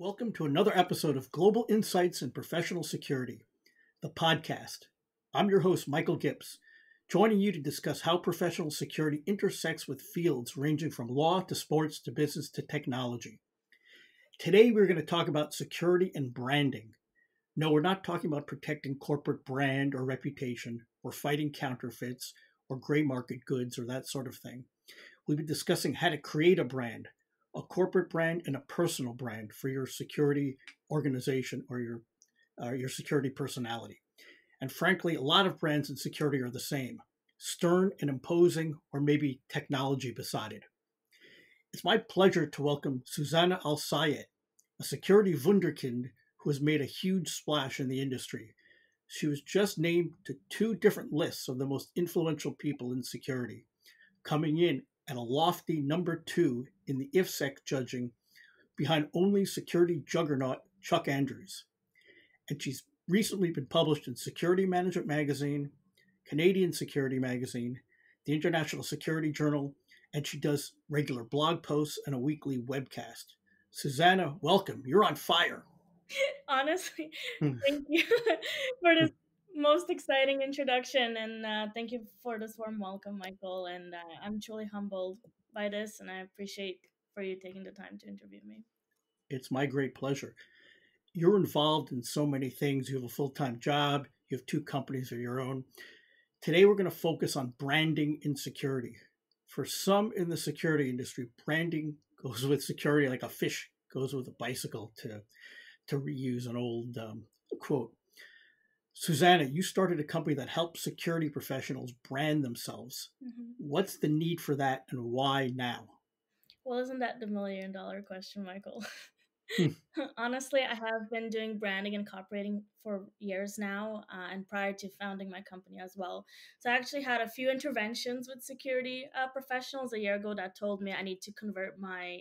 Welcome to another episode of Global Insights in Professional Security, the podcast. I'm your host, Michael Gips, joining you to discuss how professional security intersects with fields ranging from law to sports to business to technology. Today, we're going to talk about security and branding. No, we're not talking about protecting corporate brand or reputation, or fighting counterfeits, or gray market goods, or that sort of thing. We'll be discussing how to create a brand, a corporate brand and a personal brand for your security organization or your security personality. And frankly, a lot of brands in security are the same, stern and imposing, or maybe technology besotted. It's my pleasure to welcome Suzanna Alsayed, a security wunderkind who has made a huge splash in the industry. She was just named to 2 different lists of the most influential people in security, coming in at a lofty number 2 in the IFSEC judging, behind only security juggernaut Chuck Andrews. And she's recently been published in Security Management Magazine, Canadian Security Magazine, the International Security Journal, and she does regular blog posts and a weekly webcast. Suzanna, welcome. You're on fire. Honestly, thank you for this most exciting introduction, and thank you for this warm welcome, Michael. And I'm truly humbled by this, and I appreciate for you taking the time to interview me. It's my great pleasure. You're involved in so many things. You have a full-time job. You have 2 companies of your own. Today, we're going to focus on branding in security. For some in the security industry, branding goes with security like a fish goes with a bicycle, to reuse an old quote. Susanna, you started a company that helps security professionals brand themselves. Mm-hmm. What's the need for that and why now? Well, isn't that the $1,000,000 question, Michael? Hmm. Honestly, I have been doing branding and copywriting for years now, and prior to founding my company as well. So I actually had a few interventions with security professionals a year ago that told me I need to convert my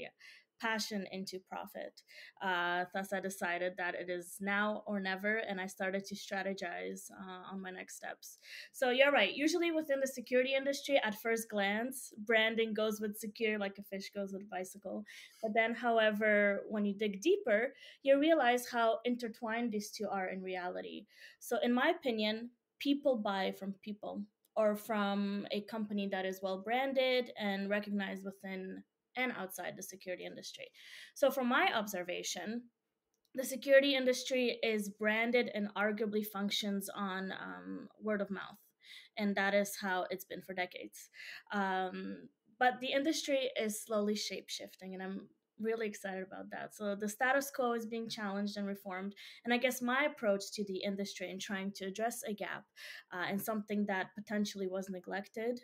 passion into profit. Thus, I decided that it is now or never, and I started to strategize on my next steps. So you're right. Usually within the security industry, at first glance, branding goes with secure like a fish goes with a bicycle. But then, however, when you dig deeper, you realize how intertwined these two are in reality. So, in my opinion, people buy from people or from a company that is well branded and recognized within and outside the security industry. So, from my observation, the security industry is branded and arguably functions on word of mouth. And that is how it's been for decades. But the industry is slowly shape shifting, and I'm really excited about that. So the status quo is being challenged and reformed. And I guess my approach to the industry and trying to address a gap and something that potentially was neglected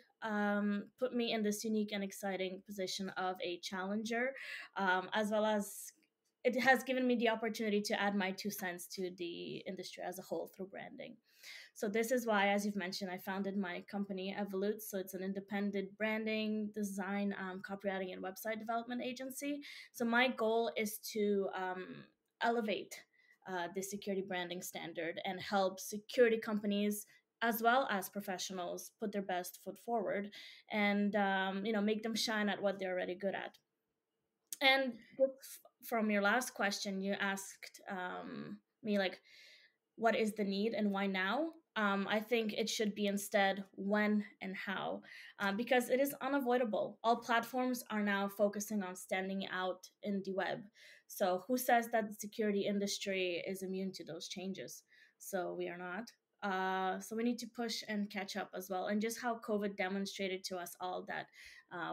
put me in this unique and exciting position of a challenger, as well as it has given me the opportunity to add my 2 cents to the industry as a whole through branding. So this is why, as you've mentioned, I founded my company Evolutz. So it's an independent branding, design, copywriting, and website development agency. So my goal is to elevate the security branding standard and help security companies as well as professionals put their best foot forward and make them shine at what they're already good at. And from your last question, you asked me like, what is the need and why now? I think it should be instead when and how, because it is unavoidable. All platforms are now focusing on standing out in the web. So who says that the security industry is immune to those changes? So we are not. So we need to push and catch up as well. And just how COVID demonstrated to us all that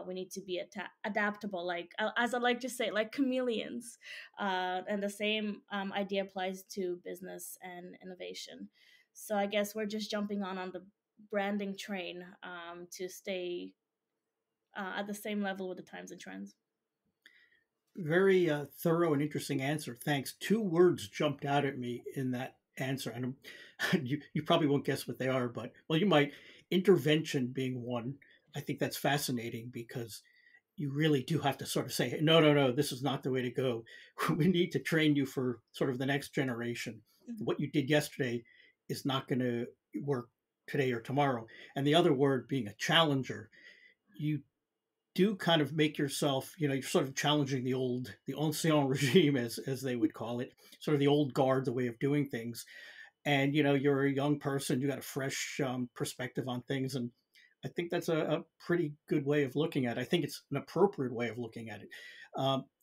we need to be adaptable, like as I like to say, like chameleons. And the same idea applies to business and innovation. So I guess we're just jumping on the branding train to stay at the same level with the times and trends. Very thorough and interesting answer. Thanks. 2 words jumped out at me in that answer. And you probably won't guess what they are, but, well, you might. Intervention being one. I think that's fascinating because you really do have to sort of say, no, no, no, this is not the way to go. We need to train you for sort of the next generation. Mhm. What you did yesterday is not going to work today or tomorrow. And the other word being a challenger, you do kind of make yourself, you're sort of challenging the ancien regime, as they would call it, sort of the old guard, the way of doing things. And you're a young person, you got a fresh perspective on things, and I think that's a pretty good way of looking at it. I think it's an appropriate way of looking at it.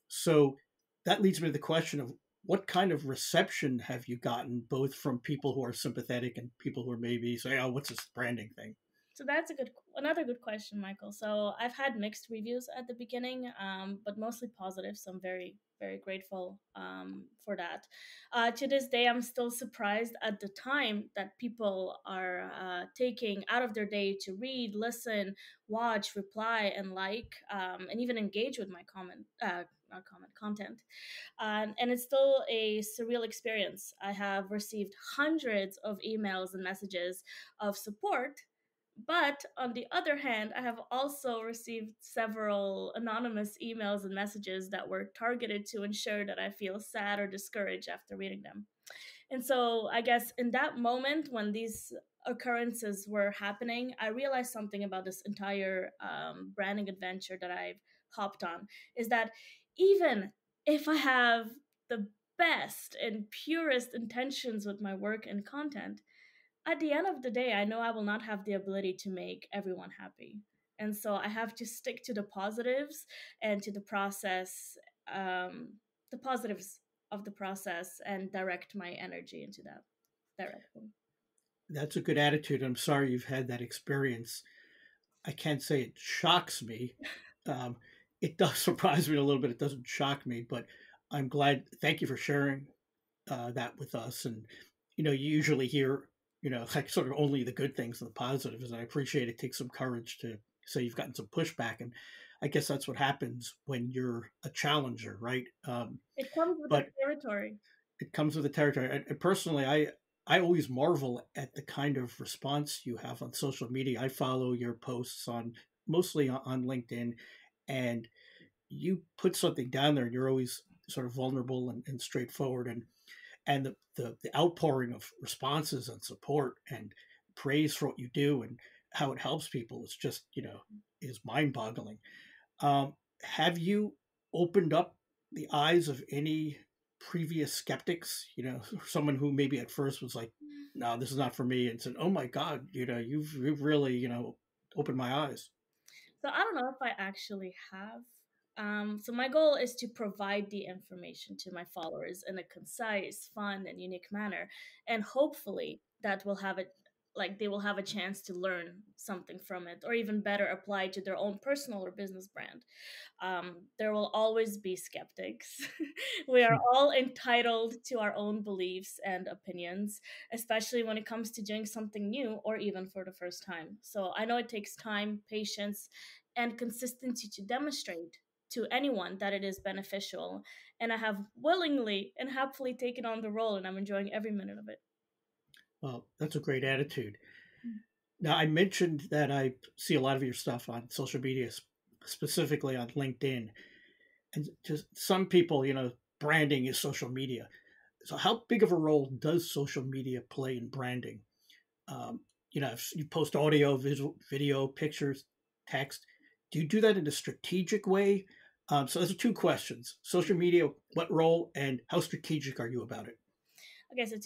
So that leads me to the question of what kind of reception have you gotten, both from people who are sympathetic and people who are maybe say, "Oh, what's this branding thing?" So that's another good question, Michael. So I've had mixed reviews at the beginning, but mostly positive. So I'm very, very grateful for that. To this day, I'm still surprised at the time that people are taking out of their day to read, listen, watch, reply, and like, and even engage with my not comment content. And it's still a surreal experience. I have received hundreds of emails and messages of support, but on the other hand, I have also received several anonymous emails and messages that were targeted to ensure that I feel sad or discouraged after reading them. And so I guess in that moment when these occurrences were happening, I realized something about this entire branding adventure that I've hopped on is that even if I have the best and purest intentions with my work and content, at the end of the day, I know I will not have the ability to make everyone happy. And so I have to stick to the positives and to the process, the positives of the process, and direct my energy into that direction. That's a good attitude. I'm sorry you've had that experience. I can't say it shocks me. Um, it does surprise me a little bit. It doesn't shock me, but I'm glad. Thank you for sharing that with us. And you usually hear, like sort of only the good things and the positives. And I appreciate it takes some courage to say you've gotten some pushback. And I guess that's what happens when you're a challenger, right? It comes with the But territory. it comes with the territory. And personally, I always marvel at the kind of response you have on social media. I follow your posts on mostly on LinkedIn, and you put something down there, and you're always sort of vulnerable and straightforward, and the outpouring of responses and support and praise for what you do and how it helps people is just is mind boggling. Have you opened up the eyes of any previous skeptics? Someone who maybe at first was like, "No, this is not for me," and said, "Oh my God, you've really opened my eyes." So I don't know if I actually have. So my goal is to provide the information to my followers in a concise, fun, and unique manner, and hopefully that will have it like they will have a chance to learn something from it, or even better apply to their own personal or business brand. There will always be skeptics. We are all entitled to our own beliefs and opinions, especially when it comes to doing something new or even for the first time. So I know it takes time, patience, and consistency to demonstrate to anyone that it is beneficial. And I have willingly and happily taken on the role, and I'm enjoying every minute of it. Well, that's a great attitude. Now, I mentioned that I see a lot of your stuff on social media, specifically on LinkedIn, and just some people, branding is social media. So, how big of a role does social media play in branding? If you post audio, visual, video, pictures, text, do you do that in a strategic way? So, those are two questions: social media, what role, and how strategic are you about it? Okay, so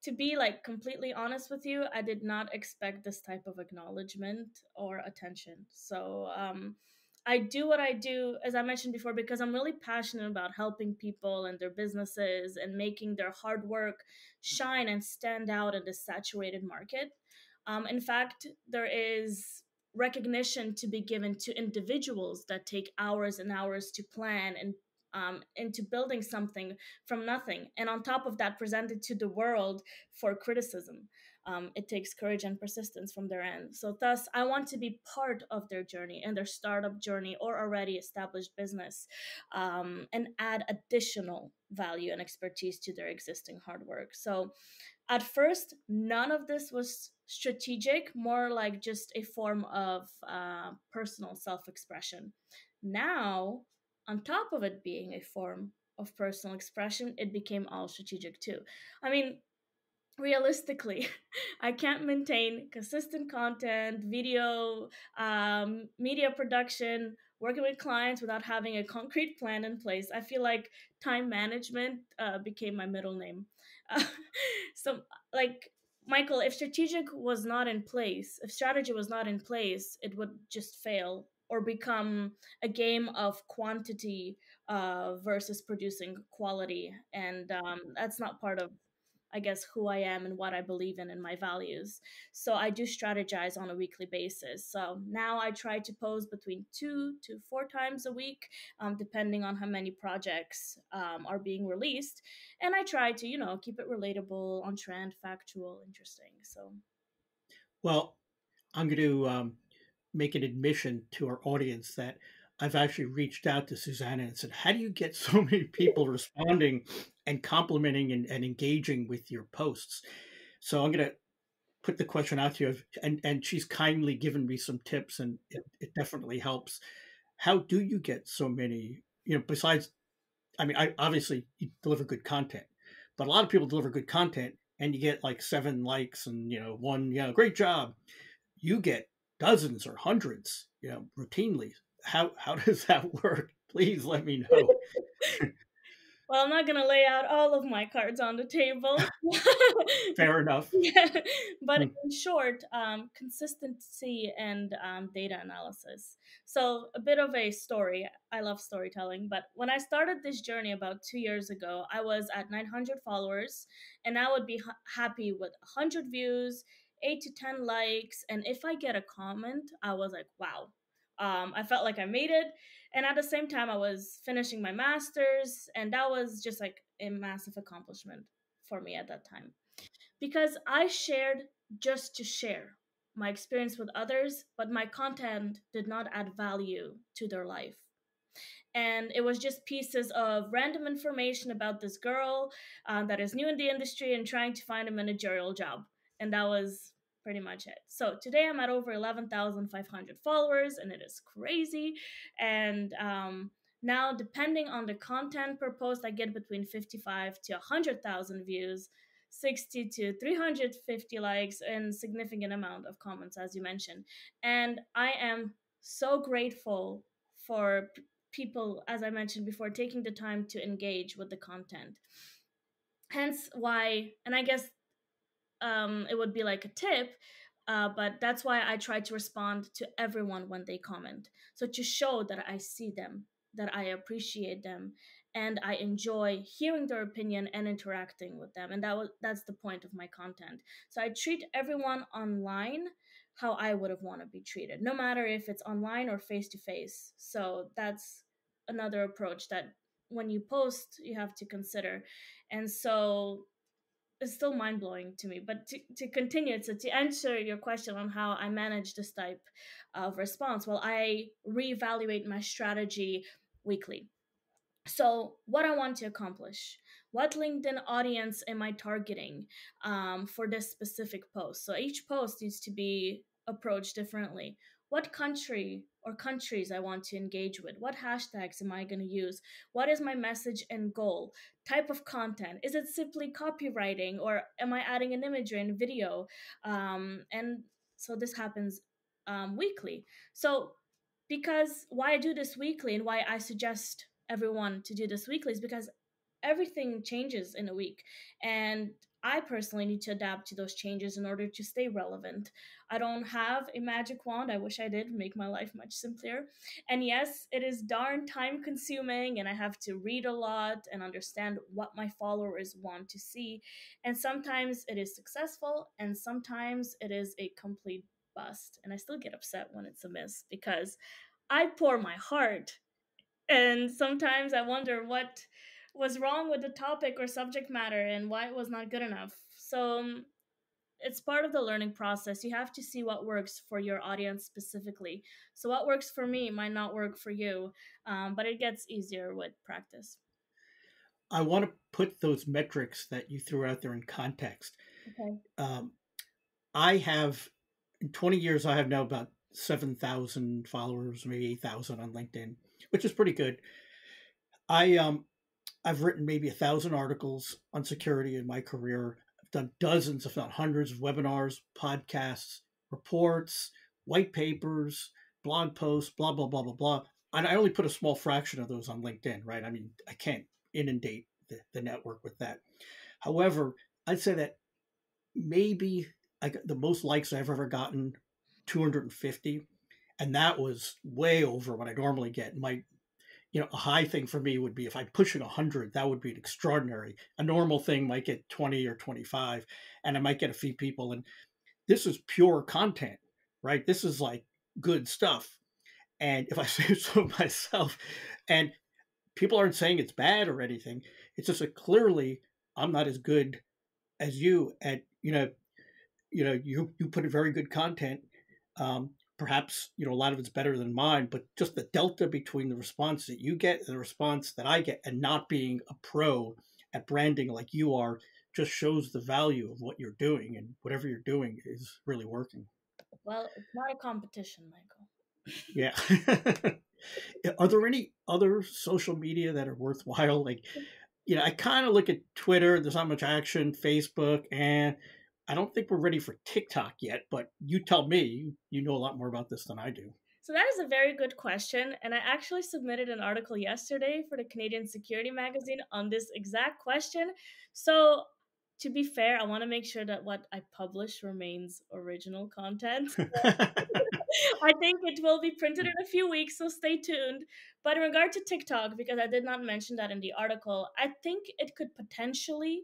to be like completely honest with you, I did not expect this type of acknowledgement or attention. So I do what I do, as I mentioned before, because I'm really passionate about helping people and their businesses and making their hard work shine and stand out in this saturated market. In fact, there is recognition to be given to individuals that take hours and hours to plan and into building something from nothing. And on top of that, presented to the world for criticism. It takes courage and persistence from their end. So, thus, I want to be part of their journey and their startup journey or already established business, and add additional value and expertise to their existing hard work. So, at first, none of this was strategic, more like just a form of personal self expression. Now, on top of it being a form of personal expression, it became all strategic too. I mean, realistically, I can't maintain consistent content, video, media production, working with clients without having a concrete plan in place. I feel like time management became my middle name. Uh, so, like, Michael, if strategy was not in place, it would just fail or become a game of quantity versus producing quality. And that's not part of, I guess, who I am and what I believe in and my values. So I do strategize on a weekly basis. So now I try to post between 2 to 4 times a week, depending on how many projects are being released. And I try to, keep it relatable, on trend, factual, interesting. So Well, I'm going to make an admission to our audience that I've actually reached out to Suzanna and said, how do you get so many people responding and complimenting and engaging with your posts? So I'm going to put the question out to you, and she's kindly given me some tips, and it definitely helps. How do you get so many, besides, I mean, I obviously you deliver good content, but a lot of people deliver good content and you get like 7 likes and, one, great job. You get dozens or hundreds, routinely. How does that work? Please let me know. well, I'm not going to lay out all of my cards on the table. Fair enough. Yeah. But Hmm. in short, consistency and data analysis. So, a bit of a story. I love storytelling. But when I started this journey about 2 years ago, I was at 900 followers, and I would be happy with 100 views, 8 to 10 likes. And if I get a comment, I was like, wow. I felt like I made it. And at the same time, I was finishing my master's, and that was just like a massive accomplishment for me at that time, because I shared just to share my experience with others, but my content did not add value to their life. And it was just pieces of random information about this girl that is new in the industry and trying to find a managerial job. And that was pretty much it. So today I'm at over 11,500 followers, and it is crazy. And now, depending on the content per post, I get between 55 to 100,000 views, 60 to 350 likes, and significant amount of comments, as you mentioned. And I am so grateful for people, as I mentioned before, taking the time to engage with the content. Hence why, and I guess it would be like a tip, but that's why I try to respond to everyone when they comment. So to show that I see them, that I appreciate them, and I enjoy hearing their opinion and interacting with them. And that's the point of my content. So I treat everyone online how I would have wanted to be treated, no matter if it's online or face to face. So that's another approach that when you post, you have to consider. And so it's still mind blowing to me. But to continue, so to answer your question on how I manage this type of response, well, I reevaluate my strategy weekly. So, what I want to accomplish, what LinkedIn audience am I targeting for this specific post? So, each post needs to be approached differently. What country or countries I want to engage with? What hashtags am I going to use? What is my message and goal? Type of content. Is it simply copywriting, or am I adding an image and video? And so this happens weekly. So, because why I do this weekly and why I suggest everyone to do this weekly is because everything changes in a week, and I personally need to adapt to those changes in order to stay relevant. I don't have a magic wand. I wish I did, make my life much simpler. And yes, it is darn time consuming, and I have to read a lot and understand what my followers want to see. And sometimes it is successful, and sometimes it is a complete bust. And I still get upset when it's a miss, because I pour my heart, and sometimes I wonder what was wrong with the topic or subject matter and why it was not good enough. So it's part of the learning process. You have to see what works for your audience specifically. So what works for me might not work for you, but it gets easier with practice. I want to put those metrics that you threw out there in context. Okay. Um, I have, in 20 years, I have now about 7,000 followers, maybe 8,000 on LinkedIn, which is pretty good. I I've written maybe 1,000 articles on security in my career. I've done dozens, if not hundreds, of webinars, podcasts, reports, white papers, blog posts, blah, blah, blah, blah, blah. And I only put a small fraction of those on LinkedIn, right? I mean, I can't inundate the network with that. However, I'd say that maybe I got the most likes I've ever gotten, 250. And that was way over what I normally get. A high thing for me would be if I'm pushing 100, that would be extraordinary. A normal thing might get 20 or 25, and I might get a few people. And this is pure content, right? This is like good stuff. And if I say so myself, and people aren't saying it's bad or anything, it's just that clearly I'm not as good as you at, you put in very good content. Perhaps a lot of it's better than mine, but just the delta between the response that you get and the response that I get, and not being a pro at branding like you are, just shows the value of what you're doing, and whatever you're doing is really working. Well, it's not a competition, Michael. Yeah. Are there any other social media that are worthwhile? Like, I kind of look at Twitter. There's not much action. Facebook, and I don't think we're ready for TikTok yet, but you tell me. You know a lot more about this than I do. So that is a very good question, and I actually submitted an article yesterday for the Canadian Security Magazine on this exact question. So to be fair, I want to make sure that what I publish remains original content. I think it will be printed in a few weeks, so stay tuned. But in regard to TikTok, because I did not mention that in the article, I think it could potentially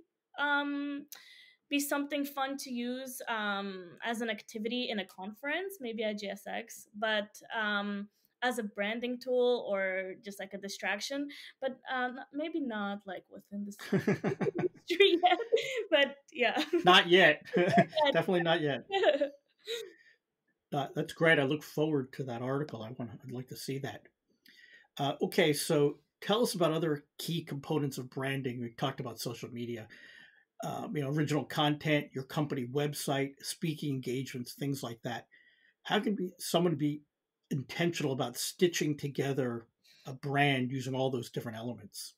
be something fun to use as an activity in a conference, maybe at GSX, but as a branding tool or just like a distraction, but maybe not like within the industry yet. But yeah, Not yet. Definitely not yet. That's great. I look forward to that article. I'd like to see that. Okay, so tell us about other key components of branding. We talked about social media, original content, your company website, speaking engagements, things like that. How can someone be intentional about stitching together a brand using all those different elements?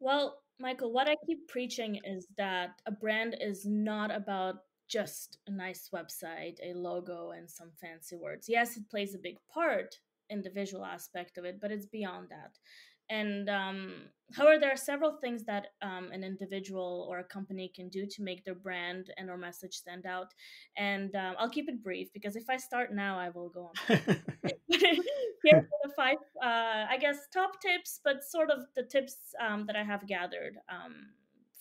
Well, Michael, what I keep preaching is that a brand is not about just a nice website, a logo, and some fancy words. Yes, it plays a big part in the visual aspect of it, but it's beyond that. And however, there are several things that an individual or a company can do to make their brand and or message stand out. And I'll keep it brief because if I start now, I will go on. Here are the five, I guess, top tips, but sort of the tips that I have gathered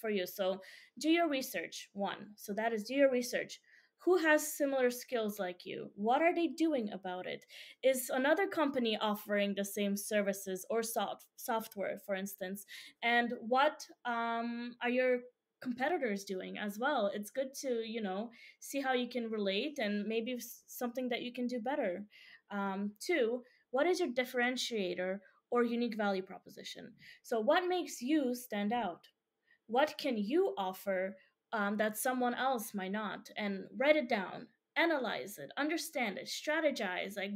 for you. So, do your research. One. So, that is do your research. Who has similar skills like you? What are they doing about it? Is another company offering the same services or software, for instance? And what are your competitors doing as well? It's good to, see how you can relate and maybe something that you can do better. Two, what is your differentiator or unique value proposition? So, what makes you stand out? What can you offer that someone else might not? And write it down, analyze it, understand it, strategize, like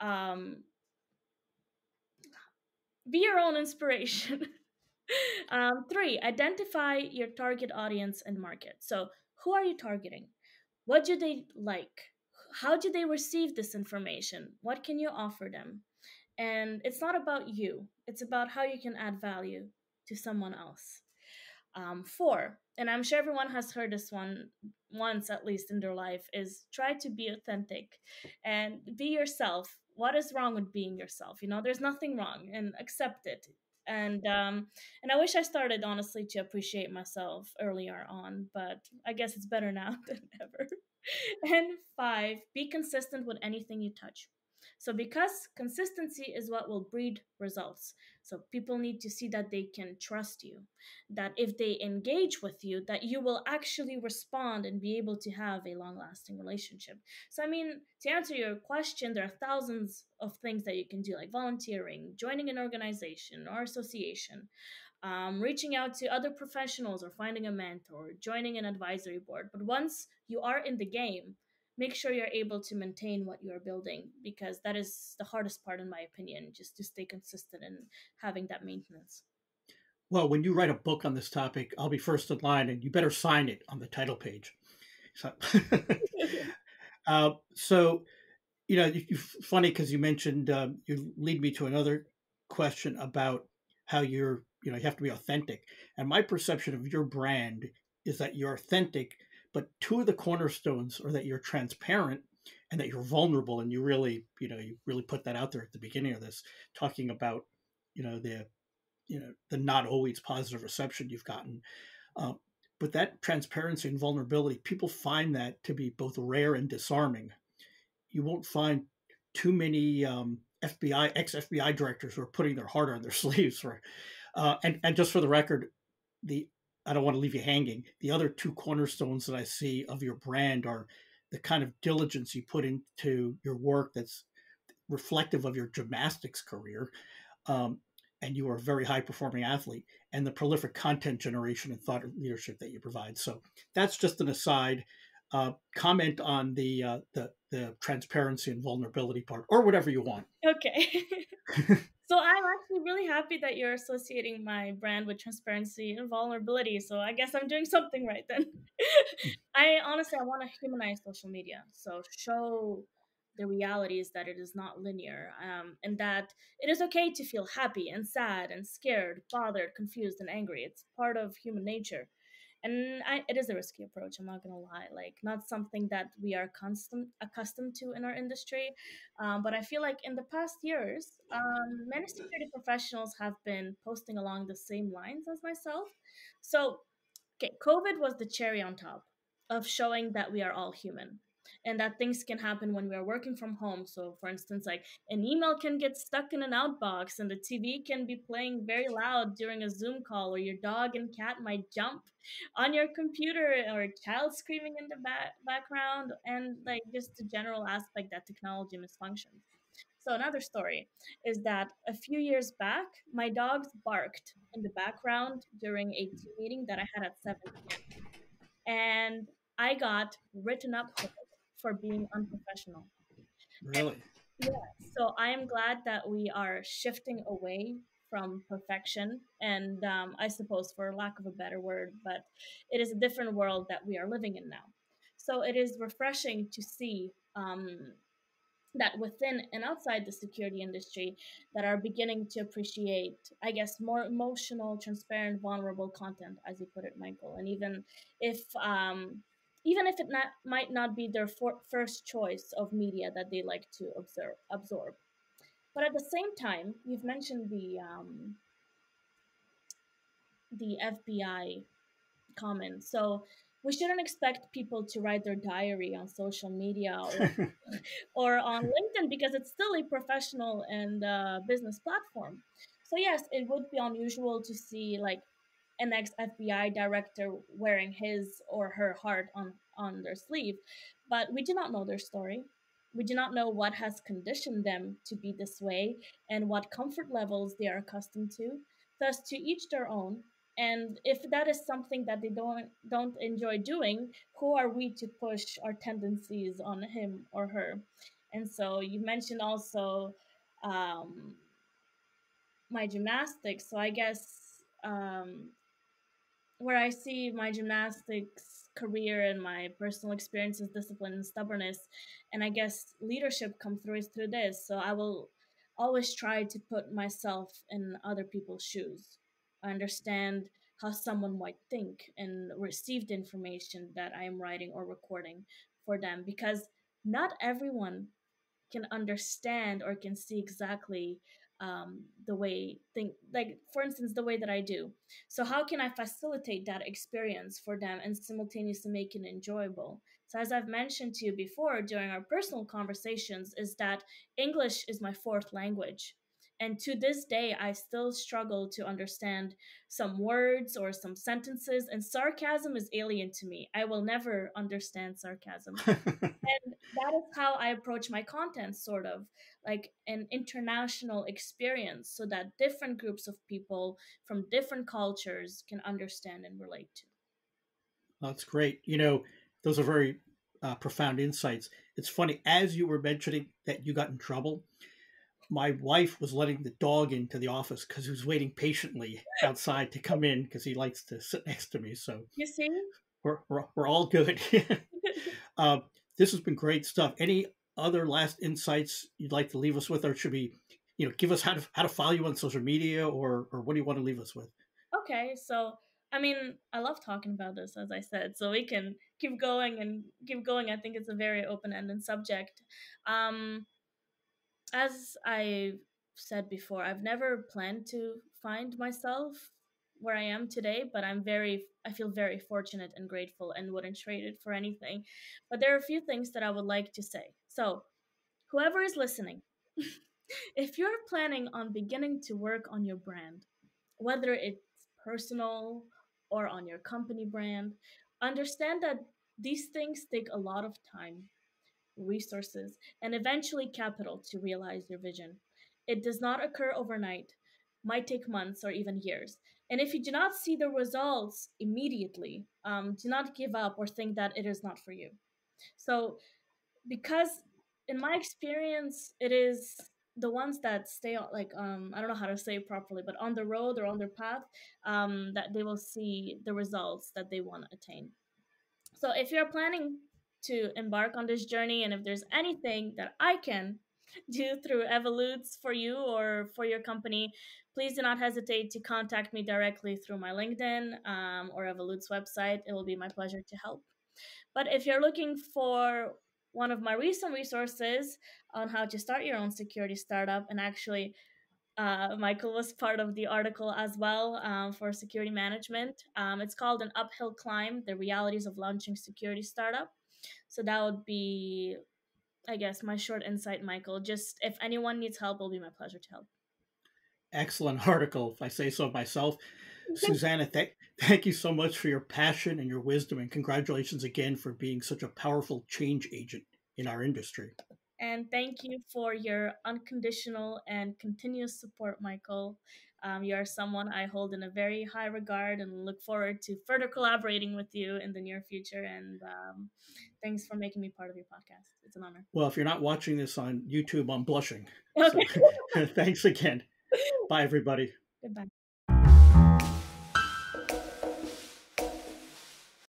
um, be your own inspiration. Three, identify your target audience and market. So, who are you targeting? What do they like? How do they receive this information? What can you offer them? And it's not about you, it's about how you can add value to someone else. Four, and I'm sure everyone has heard this one once at least in their life, is try to be authentic and be yourself. What is wrong with being yourself? There's nothing wrong, and accept it. And I wish I started honestly to appreciate myself earlier on, but I guess it's better now than ever. And five, be consistent with anything you touch. So, because consistency is what will breed results. So, people need to see that they can trust you, that if they engage with you, that you will actually respond and be able to have a long lasting relationship. So, I mean, to answer your question, there are thousands of things that you can do, like volunteering, joining an organization or association, reaching out to other professionals or finding a mentor, joining an advisory board. But once you are in the game, make sure you're able to maintain what you're building, because that is the hardest part, in my opinion, just to stay consistent and having that maintenance. Well, when you write a book on this topic, I'll be first in line, and you better sign it on the title page. So, so funny because you mentioned you lead me to another question about how you have to be authentic. And my perception of your brand is that you're authentic, but two of the cornerstones are that you're transparent and that you're vulnerable, and you really put that out there at the beginning of this, talking about the the not always positive reception you've gotten. Uh, but that transparency and vulnerability, people find that to be both rare and disarming. You won't find too many FBI ex-FBI directors who are putting their heart on their sleeves. For, and just for the record, the I don't want to leave you hanging. The other two cornerstones that I see of your brand are the kind of diligence you put into your work that's reflective of your gymnastics career, um, and you are a very high performing athlete, and the prolific content generation and thought leadership that you provide. So that's just an aside. Comment on the transparency and vulnerability part, or whatever you want. Okay. So I'm actually really happy that you're associating my brand with transparency and vulnerability. So I guess I'm doing something right then. I honestly, I want to humanize social media. So show the realities that it is not linear, and that it is okay to feel happy and sad and scared, bothered, confused, and angry. It's part of human nature. And it is a risky approach. I'm not gonna lie, like not something that we are accustomed to in our industry. But I feel like in the past years, many security professionals have been posting along the same lines as myself. So, okay, COVID was the cherry on top of showing that we are all human and that things can happen when we are working from home. So, for instance, like an email can get stuck in an outbox and the TV can be playing very loud during a Zoom call, or your dog and cat might jump on your computer, or a child screaming in the background, and like just the general aspect that technology misfunctions. So another story is that a few years back, my dogs barked in the background during a team meeting that I had at 7 p.m. And I got written up for being unprofessional. And Really? yeah, so I am glad that we are shifting away from perfection, and I suppose, for lack of a better word, but it is a different world that we are living in now. So it is refreshing to see that within and outside the security industry that are beginning to appreciate, I guess, more emotional, transparent, vulnerable content, as you put it, Michael. And even if it might not be their first choice of media that they like to absorb. But at the same time, you've mentioned the FBI comment. So we shouldn't expect people to write their diary on social media or on LinkedIn, because it's still a professional and business platform. So yes, it would be unusual to see like an ex FBI director wearing his or her heart on their sleeve, but we do not know their story. We do not know what has conditioned them to be this way and what comfort levels they are accustomed to. Thus, to each their own. And if that is something that they don't enjoy doing, who are we to push our tendencies on him or her? And so you mentioned also um, my gymnastics. So I guess where I see my gymnastics career and my personal experiences, discipline, and stubbornness, and I guess leadership come through is through this. So I will always try to put myself in other people's shoes. I understand how someone might think and receive the information that I am writing or recording for them, because not everyone can understand or can see exactly the way think, like for instance the way that I do. So how can I facilitate that experience for them and simultaneously make it enjoyable? So as I've mentioned to you before during our personal conversations, is that English is my fourth language, and to this day I still struggle to understand some words or some sentences, and sarcasm is alien to me. I will never understand sarcasm. And that is how I approach my content, sort of like an international experience, so that different groups of people from different cultures can understand and relate to. That's great. Those are very profound insights. It's funny, as you were mentioning that you got in trouble, my wife was letting the dog into the office because he was waiting patiently outside to come in because he likes to sit next to me. So You see? we're all good. uh, this has been great stuff. Any other last insights you'd like to leave us with, or should we, give us how to follow you on social media, or what do you want to leave us with? Okay, so I mean, I love talking about this, as I said, so we can keep going and keep going. I think it's a very open-ended subject. Um, as I said before, I've never planned to find myself where I am today, but I feel very fortunate and grateful and wouldn't trade it for anything. But there are a few things that I would like to say. So, whoever is listening, if you're planning on beginning to work on your brand, whether it's personal or on your company brand, understand that these things take a lot of time, resources, and eventually capital to realize your vision. It does not occur overnight, might take months or even years. And if you do not see the results immediately, do not give up or think that it is not for you. So, because in my experience, it is the ones that stay on, like, I don't know how to say it properly, but on the road or on their path, that they will see the results that they want to attain. So if you're planning to embark on this journey, and if there's anything that I can do through Evolutz for you or for your company, please do not hesitate to contact me directly through my LinkedIn, or Evolutz website. It will be my pleasure to help. But if you're looking for one of my recent resources on how to start your own security startup, and actually, Michael was part of the article as well, for security management. It's called An Uphill Climb: The Realities of Launching Security Startup. So that would be, I guess, my short insight, Michael. Just if anyone needs help, it'll be my pleasure to help. Excellent article, if I say so myself. Suzanna, thank you so much for your passion and your wisdom, and congratulations again for being such a powerful change agent in our industry. And thank you for your unconditional and continuous support, Michael. You are someone I hold in a very high regard and look forward to further collaborating with you in the near future. And thanks for making me part of your podcast. It's an honor. Well, if you're not watching this on YouTube, I'm blushing. Okay. So thanks again. Bye, everybody. Goodbye.